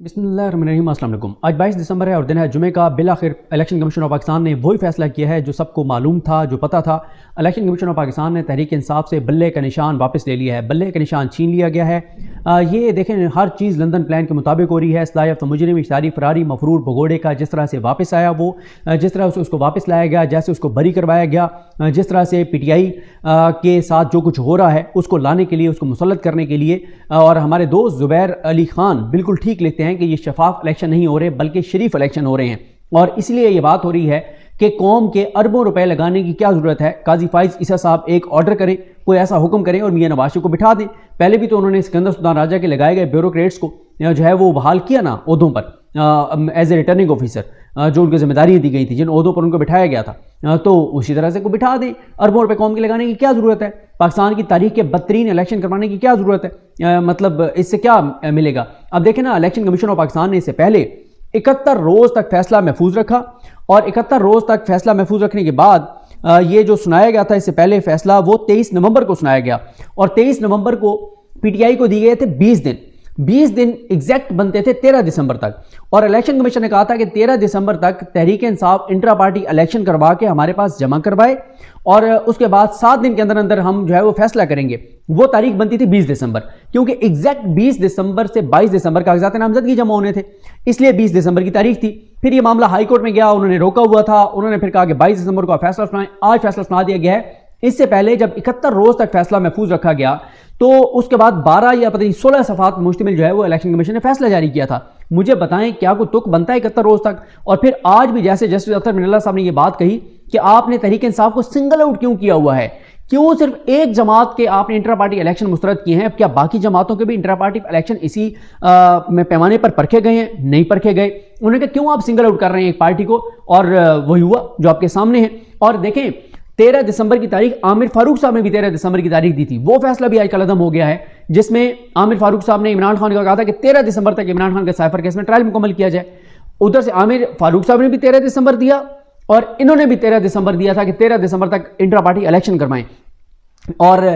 बिस्मिल्लाहिर्रहमानिर्रहीम, अस्सलाम वालेकुम। आज 22 दिसंबर है और दिन है जुमे का। बिलाखिर इलेक्शन कमीशन ऑफ पाकिस्तान ने वही फैसला किया है जो सबको मालूम था, जो पता था। इलेक्शन कमीशन ऑफ पाकिस्तान ने तहरीक इंसाफ से बल्ले का निशान वापस ले लिया है, बल्ले का निशान छीन लिया गया है। ये देखें, हर चीज़ लंदन प्लान के मुताबिक हो रही है। इस्लाह मुजरिम इश्तारी फरारी मफरूर भगोड़े का जिस तरह से वापस आया, वो जिस तरह से उसको वापस लाया गया, जैसे उसको बरी करवाया गया, जिस तरह से PTI के साथ जो कुछ हो रहा है उसको लाने के लिए, उसको मुसल्लत करने के लिए। और हमारे दोस्त ज़ुबैर अली ख़ान बिल्कुल ठीक लिखते हैं कि ये शफाफ इलेक्शन नहीं हो रहे बल्कि शरीफ इलेक्शन हो रहे हैं। और इसलिए ये बात हो रही है कि कौम के अरबों रुपए लगाने की क्या ज़रूरत है। काजी फाइज ईसा साहब एक ऑर्डर करें, कोई ऐसा हुक्म करें और मियां नवाज शरीफ को बिठा दें। पहले भी तो उन्होंने सिकंदर सुल्तान राजा के लगाए गए ब्यूरोक्रेट्स को जो है वो बहाल किया ना ओहदों पर, एज ए रिटर्निंग ऑफिसर, जो उनको जिम्मेदारियाँ दी गई थी, जिन ओहदों पर उनको बिठाया गया था। तो उसी तरह से को बिठा दें। अरबों रुपए कौम के लगाने की क्या ज़रूरत है। पाकिस्तान की तारीख के बदतरीन इलेक्शन करवाने की क्या ज़रूरत है। मतलब इससे क्या मिलेगा। अब देखें ना, इलेक्शन कमीशन ऑफ पाकिस्तान ने इससे पहले 71 रोज़ तक फैसला महफूज रखा और 71 रोज़ तक फैसला महफूज रखने के बाद ये जो सुनाया गया था इससे पहले फैसला, वो 23 नवंबर को सुनाया गया। और 23 नवंबर को PTI को दिए गए थे 20 दिन एग्जैक्ट बनते थे 13 दिसंबर तक। और इलेक्शन कमीशन ने कहा था कि 13 दिसंबर तक Tehreek Insaf intra party election करवा के हमारे पास जमा करवाए और उसके बाद 7 दिन के अंदर अंदर हम जो है वो फैसला करेंगे। वो तारीख बनती थी 20 दिसंबर, क्योंकि एग्जैक्ट 20 दिसंबर से 22 दिसंबर कागजात नामजदगी जमा होने थे, इसलिए 20 दिसंबर की तारीख थी। फिर ये मामला हाई कोर्ट में गया, उन्होंने रोका हुआ था। उन्होंने फिर कहा कि 22 दिसंबर को फैसला सुनाएं। आज फैसला सुना दिया गया है। इससे पहले जब 71 रोज तक फैसला महफूज रखा गया तो उसके बाद 12 या पता नहीं 16 सफ़ात मुश्तमिल जो है वो इलेक्शन कमीशन ने फैसला जारी किया था। मुझे बताएं क्या कोई तुक बनता है 71 रोज तक। और फिर आज भी जैसे जस्टिस अख्तर मिनल्ला साहब ने ये बात कही कि आपने तहरीक इंसाफ को सिंगल आउट क्यों किया हुआ है, क्यों सिर्फ एक जमात के आपने इंटर पार्टी इलेक्शन मुस्तरद किए हैं। अब क्या बाकी जमातों के भी इंटर पार्टी इलेक्शन इसी पैमाने पर परखे गए हैं? नहीं परखे गए। उन्होंने कहा क्यों आप सिंगल आउट कर रहे हैं एक पार्टी को, और वही हुआ जो आपके सामने है। और देखें, 13 दिसंबर की तारीख आमिर फारूक साहब ने भी 13 दिसंबर की तारीख दी थी। वो फैसला भी आज कल अदम हो गया है, जिसमें आमिर फारूक साहब ने इमरान खान को कहा था कि 13 दिसंबर तक इमरान खान के साइफर केस में ट्रायल मुकम्मल किया जाए। उधर से आमिर फारूक साहब ने भी 13 दिसंबर दिया और इन्होंने भी 13 दिसंबर दिया था कि 13 दिसंबर तक इंट्रा पार्टी इलेक्शन करवाएं। और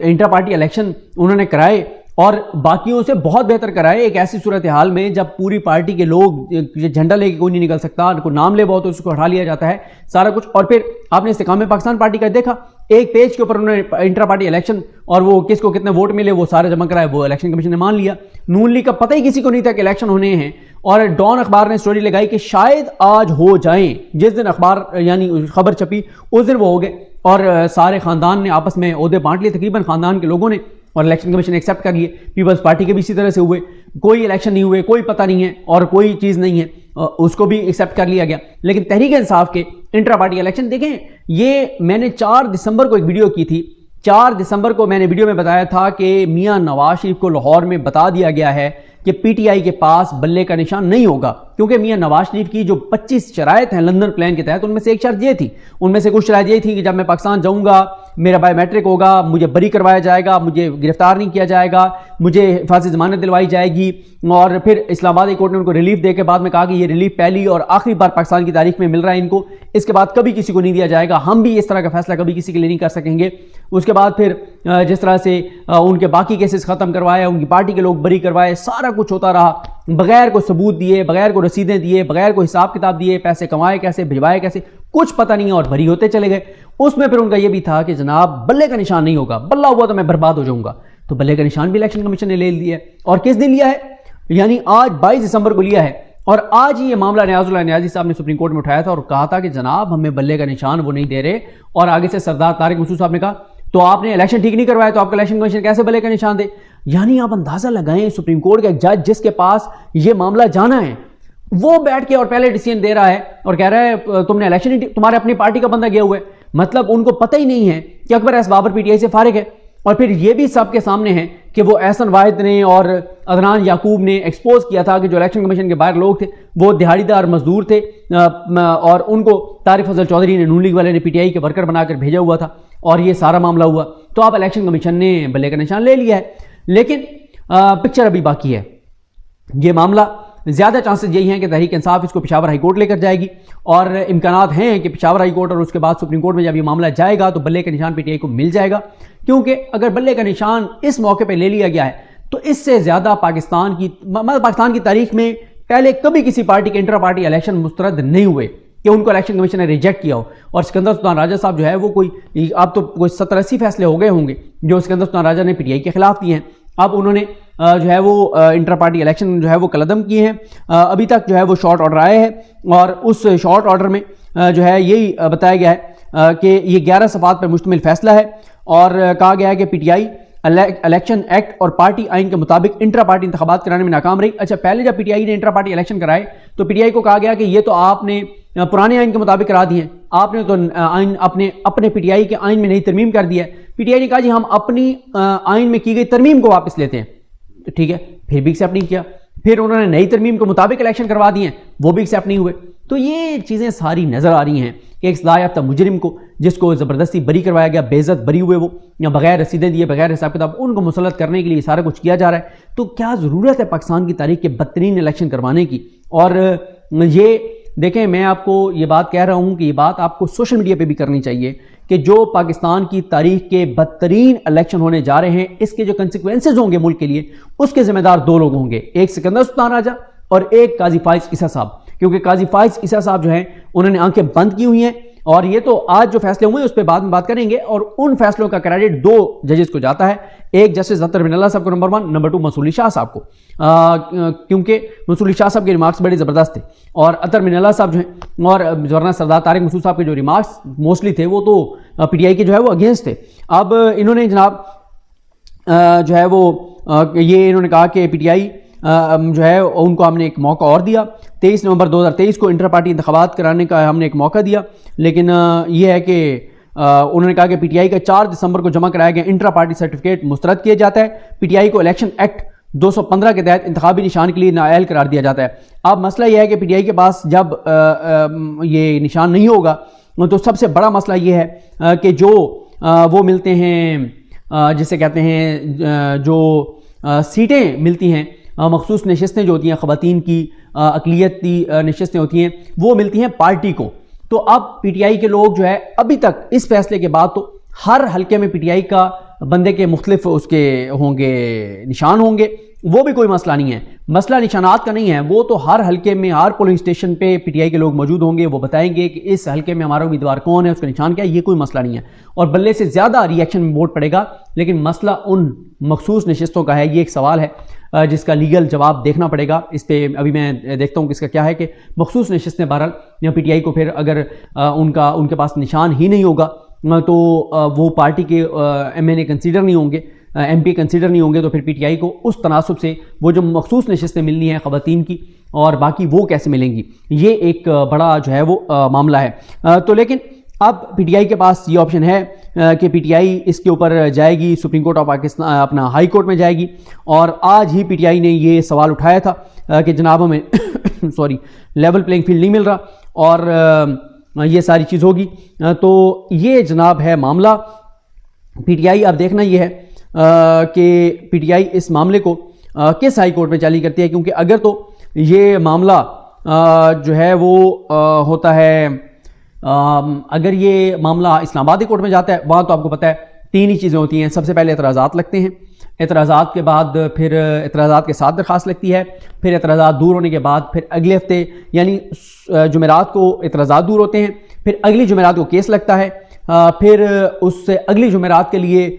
इंट्रा पार्टी इलेक्शन उन्होंने कराए और बाकियों से बहुत बेहतर कराए। एक ऐसी सूरत हाल में जब पूरी पार्टी के लोग झंडा लेके कोई नहीं निकल सकता, उनको नाम ले बहुत तो उसको हटा लिया जाता है सारा कुछ। और फिर आपने इस्तेकाम पाकिस्तान पार्टी का देखा, एक पेज के ऊपर उन्होंने इंट्रा पार्टी इलेक्शन और वो किसको कितने वोट मिले वो सारा जमा कराए, वो इलेक्शन कमीशन ने मान लिया। नून लीग का पता ही किसी को नहीं था कि इलेक्शन होने हैं। और डॉन अखबार ने स्टोरी लगाई कि शायद आज हो जाएं। जिस दिन अखबार यानी खबर छपी उस दिन वो हो गए और सारे खानदान ने आपस में ओहदे बांट लिए, तकरीबन खानदान के लोगों ने, और इलेक्शन कमीशन ने एक्सेप्ट कर लिए। पीपल्स पार्टी के भी इसी तरह से हुए, कोई इलेक्शन नहीं हुए, कोई पता नहीं है और कोई चीज़ नहीं है, उसको भी एक्सेप्ट कर लिया गया। लेकिन तहरीक इंसाफ के इंट्रा पार्टी इलेक्शन देखें, ये मैंने 4 दिसंबर को एक वीडियो की थी। 4 दिसंबर को मैंने वीडियो में बताया था कि मियां नवाज शरीफ को लाहौर में बता दिया गया है कि PTI के पास बल्ले का निशान नहीं होगा, क्योंकि मियां नवाज शरीफ की जो 25 शराइत हैं लंदन प्लान के तहत, उनमें से एक शर्त ये थी, उनमें से कुछ शराइत ये थी कि जब मैं पाकिस्तान जाऊंगा मेरा बायोमेट्रिक होगा, मुझे बरी करवाया जाएगा, मुझे गिरफ्तार नहीं किया जाएगा, मुझे हिफाजती जमानत दिलवाई जाएगी। और फिर इस्लामाबाद कोर्ट ने उनको रिलीफ दे के बाद में कहा कि ये रिलीफ पहली और आखिरी बार पाकिस्तान की तारीख में मिल रहा है इनको, इसके बाद कभी किसी को नहीं दिया जाएगा, हम भी इस तरह का फैसला कभी किसी के लिए नहीं कर सकेंगे। उसके बाद फिर जिस तरह से उनके बाकी केसेस खत्म करवाए, उनकी पार्टी के लोग बरी करवाए, सारा कुछ होता रहा बगैर को सबूत दिए, बगैर को रसीदें दिए, बगैर को हिसाब किताब दिए, पैसे कमाए कैसे, भिजवाए कैसे, कुछ पता नहीं है और भरी होते चले गए। उसमें फिर उनका यह भी था कि जनाब बल्ले का निशान नहीं होगा, बल्ला हुआ तो मैं बर्बाद हो जाऊंगा। तो बल्ले का निशान भी इलेक्शन कमीशन ने ले लिया है। और किस दिन लिया है? यानी आज 22 दिसंबर को लिया है। और आज ही ये मामला नियाजुल्लाह नियाजी साहब ने सुप्रीम कोर्ट में उठाया था और कहा था कि जनाब हमें बल्ले का निशान वो नहीं दे रहे। और आगे से सरदार तारिक मसूद साहब ने कहा तो आपने इलेक्शन ठीक नहीं करवाया तो आपका इलेक्शन कमीशन कैसे बल्ले का निशान दे। यानी आप अंदाजा लगाएं, सुप्रीम कोर्ट का एक जज जिसके पास ये मामला जाना है, वो बैठ के और पहले डिसीजन दे रहा है और कह रहा है तुमने इलेक्शन ही, तुम्हारे अपनी पार्टी का बंदा गया हुआ है। मतलब उनको पता ही नहीं है कि अकबर एस बाबर PTI से फारिग है। और फिर ये भी सबके सामने है कि वो एहसन वाहिद ने और अदनान याकूब ने एक्सपोज किया था कि जो इलेक्शन कमीशन के बाहर लोग थे वो दिहाड़ीदार मजदूर थे और उनको तारिक फजल चौधरी ने, नून लीग वाले ने PTI के वर्कर बनाकर भेजा हुआ था और ये सारा मामला हुआ। तो अब इलेक्शन कमीशन ने बल्ले का निशान ले लिया है। लेकिन पिक्चर अभी बाकी है। ये मामला ज़्यादा चांसेस यही हैं कि तहरीक इंसाफ इसको पेशावर हाई कोर्ट लेकर जाएगी और इम्कानात हैं कि पेशावर हाई कोर्ट और उसके बाद सुप्रीम कोर्ट में जब ये मामला जाएगा तो बल्ले का निशान PTI को मिल जाएगा। क्योंकि अगर बल्ले का निशान इस मौके पर ले लिया गया है تو اس سے زیادہ پاکستان کی تاریخ میں پہلے کبھی کسی پارٹی کے انٹرا پارٹی الیکشن مسترد نہیں ہوئے کہ ان کو الیکشن کمیشن نے ریجیکٹ کیا ہو. اور سکندر سلطان راجہ صاحب جو ہے وہ کوئی اب تو کوئی 70-80 فیصلے ہو گئے ہوں گے جو سکندر سلطان راجہ نے پی ٹی آئی کے خلاف دیے ہیں. اب انہوں نے جو ہے وہ انٹر پارٹی الیکشن جو ہے وہ کالعدم کیے ہیں. ابھی تک جو ہے وہ شارٹ آرڈر آئے ہیں اور اس شارٹ آرڈر میں جو ہے یہی بتایا گیا ہے کہ یہ 11 صفحات پر مشتمل فیصلہ ہے اور کہا گیا ہے کہ P T I election act اور پارٹی آئین کے مطابق انٹرا پارٹی انتخابات کرانے میں ناکام رہی. اچھا پہلے جب پی ٹی آئی نے انٹرا پارٹی الیکشن کرائے تو پی ٹی آئی کو کہا گیا کہ یہ تو آپ نے پرانے آئین کے مطابق کرا دیے ہیں, آپ نے تو آئین اپنے پی ٹی آئی کے آئین میں نئی ترمیم کر دیا ہے. پی ٹی آئی نے کہا جی ہم اپنی آئین میں کی گئی ترمیم کو واپس لیتے ہیں. ٹھیک ہے, پھر بھی ایکسیپٹ نہیں کیا. پھر انہوں نے نئی ترمیم کے مطابق الیکشن کروا دیے ہیں, وہ بھی ایکسیپٹ نہیں ہوئے. تو یہ چیزیں ساری نظر آ رہی ہیں کہ ایک سزا یافتہ مجرم کو جس کو زبردستی بری کروایا گیا, بے عزت بری ہوئے وہ, یا بغیر رسیدیں دیے, بغیر حساب کتاب, ان کو مسلط کرنے کے لیے سارا کچھ کیا جا رہا ہے. تو کیا ضرورت ہے پاکستان کی تاریخ کے بدترین الیکشن کروانے کی؟ اور یہ دیکھیں, میں آپ کو یہ بات کہہ رہا ہوں کہ یہ بات آپ کو سوشل میڈیا پہ بھی کرنی چاہیے کہ جو پاکستان کی تاریخ کے بدترین الیکشن ہونے جا رہے ہیں, اس کے جو کنسیکوینسز ہوں گے ملک کے لیے, اس کے ذمہ دار دو لوگ ہوں گے, ایک سکندر سلطان راجہ اور ایک قاضی فائز عیسیٰ صاحب. کیونکہ قاضی فائز عیسیٰ صاحب جو ہیں انہوں نے آنکھیں بند کی ہوئی ہیں, اور یہ تو آج جو فیصلے ہوئے اس پہ بعد میں بات کریں گے. اور ان فیصلوں کا کریڈٹ دو ججز کو جاتا ہے, ایک جسٹس اطہر من اللہ صاحب کو نمبر 1, نمبر 2 منصور علی شاہ صاحب کو, کیونکہ منصور علی شاہ صاحب کے ریمارکس بڑے زبردست تھے اور اطہر من اللہ صاحب جو ہیں اور گورنر سردار طارق مسعود صاحب کے جو ریمارکس موسٹلی تھے وہ تو پی ٹی آئی کے جو ہے وہ اگینسٹ تھے. اب انہوں نے جناب جو ہے وہ یہ انہوں نے کہا کہ پی ٹی آئی جو ہے ان کو ہم نے ایک موقع اور دیا, 23 نومبر 2023 کو انٹر پارٹی انتخابات کرانے کا ہم نے ایک موقع دیا, لیکن یہ ہے کہ انہوں نے کہا کہ پی ٹی آئی کا 4 دسمبر کو جمع کرایا گیا انٹرا پارٹی سرٹیفکیٹ مسترد کیا جاتا ہے. پی ٹی آئی کو الیکشن ایکٹ 215 کے تحت انتخابی نشان کے لیے نااہل قرار دیا جاتا ہے. اب مسئلہ یہ ہے کہ پی ٹی آئی کے پاس جب یہ نشان نہیں ہوگا تو سب سے بڑا مسئلہ یہ ہے کہ جو وہ ملتے ہیں جسے کہتے ہیں جو سیٹیں ملتی ہیں, مخصوص نشستیں جو ہوتی ہیں خواتین کی اقلیتی نشستیں ہوتی ہیں, وہ ملتی ہیں پارٹی کو. تو اب پی ٹی آئی کے لوگ جو ہے ابھی تک اس فیصلے کے بعد تو ہر حلقے میں پی ٹی آئی کا بندے کے مختلف اس کے ہوں گے نشان ہوں گے, وہ بھی کوئی مسئلہ نہیں ہے. مسئلہ نشانات کا نہیں ہے, وہ تو ہر حلقے میں ہر پولنگ اسٹیشن پہ پی ٹی آئی کے لوگ موجود ہوں گے, وہ بتائیں گے کہ اس حلقے میں ہمارا امیدوار کون ہے, اس کا نشان کیا ہے. یہ کوئی مسئلہ نہیں ہے اور بلے سے زیادہ ری ایکشن میں ووٹ پڑے گا. لیکن مسئلہ ان مخصوص نشستوں کا ہے, یہ ایک سوال ہے جس کا لیگل جواب دیکھنا پڑے گا. اس پہ ابھی میں دیکھتا ہوں کہ اس کا کیا ہے کہ مخصوص نشستیں بہرحال پی ٹی آئی کو پھر اگر ان کے پاس نشان ہی نہیں ہوگا تو وہ پارٹی کے ایم این اے کنسیڈر نہیں ہوں گے, ایم پی کنسیڈر نہیں ہوں گے, تو پھر پی ٹی آئی کو اس تناسب سے وہ جو مخصوص نشستیں ملنی ہیں خواتین کی اور باقی وہ کیسے ملیں گی, یہ ایک بڑا جو ہے وہ معاملہ ہے. تو لیکن اب پی ٹی آئی کے پاس یہ آپشن ہے کہ پی ٹی آئی اس کے اوپر جائے گی, سپریم کورٹ آف پاکستان اپنا ہائی کورٹ میں جائے گی. اور آج ہی پی ٹی آئی نے یہ سوال اٹھایا تھا کہ جناب ہمیں لیول پلینگ فیلڈ نہیں مل رہا اور یہ ساری چیز ہوگی. تو یہ جناب ہے معاملہ پی ٹی آئی. اب دیکھنا یہ ہے کہ پی ٹی آئی اس معاملے کو کس ہائی کورٹ میں چالی کرتی ہے, کیونکہ اگر تو یہ معاملہ جو ہے وہ ہوتا ہے, اگر یہ معاملہ اسلام آبادی کورٹ میں جاتا ہے, وہاں تو آپ کو پتہ ہے 3 ہی چیزیں ہوتی ہیں. سب سے پہلے اعتراضات لگتے ہیں, اعتراضات کے بعد پھر اعتراضات کے ساتھ درخواست لگتی ہے, پھر اعتراضات دور ہونے کے بعد پھر اگلے ہفتے یعنی جمعرات کو اعتراضات دور ہوتے ہیں, پھر اگلی جمعرات کو کیس لگتا ہے, پھر اس سے اگلی جمعرات کے لیے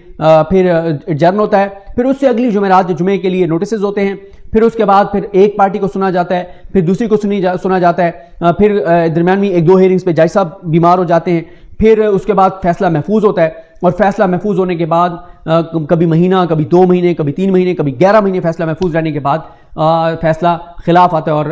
پھر جرن ہوتا ہے, پھر اس سے اگلی جمعرات جمعے کے لیے نوٹسز ہوتے ہیں, پھر اس کے بعد پھر ایک پارٹی کو سنا جاتا ہے, پھر دوسری کو سنا جاتا ہے, پھر درمیان میں 1-2 ہیئرنگز پہ جج صاحب بیمار ہو جاتے ہیں, پھر اس کے بعد فیصلہ محفوظ ہوتا ہے, اور فیصلہ محفوظ ہونے کے بعد کبھی مہینہ, کبھی 2 مہینے, کبھی 3 مہینے, کبھی 11 مہینے فیصلہ محفوظ رہنے کے بعد فیصلہ خلاف آتا ہے اور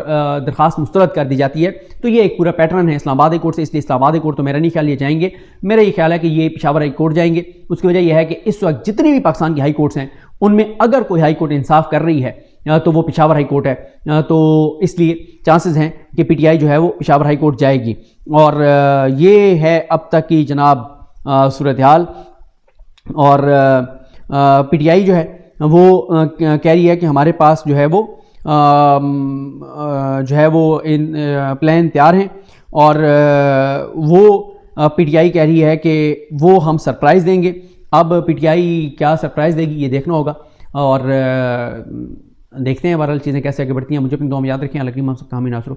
درخواست مسترد کر دی جاتی ہے. تو یہ ایک پورا پیٹرن ہے اسلام آبادی کورٹ سے, اس لیے اسلام آبادی کورٹ تو میرا نہیں خیال یہ جائیں گے, میرا یہ خیال ہے کہ یہ پشاور ہائی کورٹ جائیں گے. اس کی وجہ یہ ہے کہ اس وقت جتنی بھی پاکستان کی ہائی کورٹس ہیں ان میں اگر کوئی ہائی کورٹ انصاف کر رہی ہے تو وہ پشاور ہائی کورٹ ہے. تو اس لیے چانسز ہیں کہ پی ٹی آئی جو ہے وہ پشاور ہائی کورٹ جائے گی. اور یہ ہے اب تک کی جناب صورتحال. اور پی ٹی آئی جو ہے وہ کہہ رہی ہے کہ ہمارے پاس جو ہے وہ پلان تیار ہیں, اور وہ پی ٹی آئی کہہ رہی ہے کہ وہ ہم سرپرائز دیں گے. اب پی ٹی آئی کیا سرپرائز دے گی یہ دیکھنا ہوگا. اور دیکھتے ہیں بہرحال چیزیں کیسے آگے بڑھتی ہیں. مجھے اپنی دعا میں یاد رکھیں. اللہ کریم ہم سب کا حامی ناصر ہو.